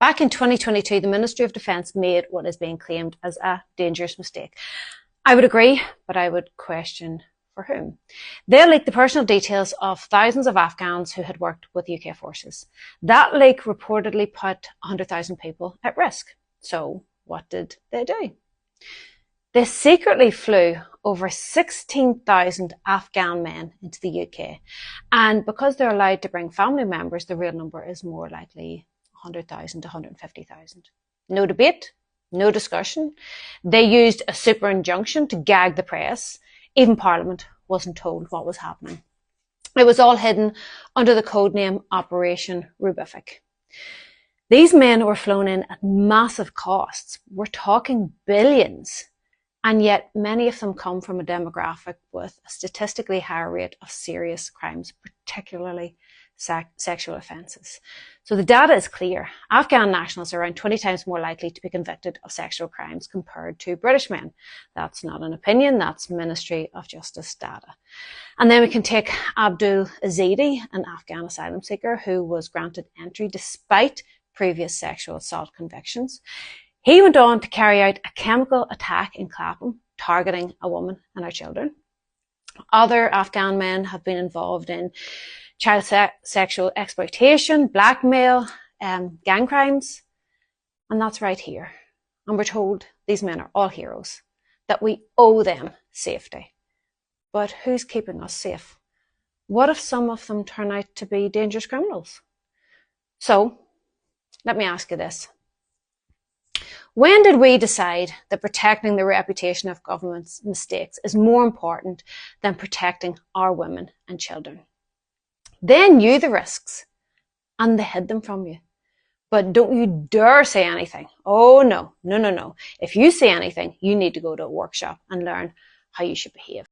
Back in 2022, the Ministry of Defence made what is being claimed as a dangerous mistake. I would agree, but I would question for whom. They leaked the personal details of thousands of Afghans who had worked with UK forces. That leak reportedly put 100,000 people at risk. So what did they do? They secretly flew over 16,000 Afghan men into the UK. And because they're allowed to bring family members, the real number is more likely 100,000 to 150,000. No debate, no discussion. They used a super injunction to gag the press. Even Parliament wasn't told what was happening. It was all hidden under the codename Operation Rubific. These men were flown in at massive costs. We're talking billions. And yet many of them come from a demographic with a statistically higher rate of serious crimes, particularly sexual offences. So the data is clear. Afghan nationals are around 20 times more likely to be convicted of sexual crimes compared to British men. That's not an opinion, that's Ministry of Justice data. And then we can take Abdul Azidi, an Afghan asylum seeker who was granted entry despite previous sexual assault convictions. He went on to carry out a chemical attack in Clapham, targeting a woman and her children. Other Afghan men have been involved in child sexual exploitation, blackmail, gang crimes. And that's right here. And we're told these men are all heroes, that we owe them safety. But who's keeping us safe? What if some of them turn out to be dangerous criminals? So, let me ask you this. When did we decide that protecting the reputation of government's mistakes is more important than protecting our women and children? They knew the risks and they hid them from you. But don't you dare say anything. Oh no, no, no, no. If you say anything, you need to go to a workshop and learn how you should behave.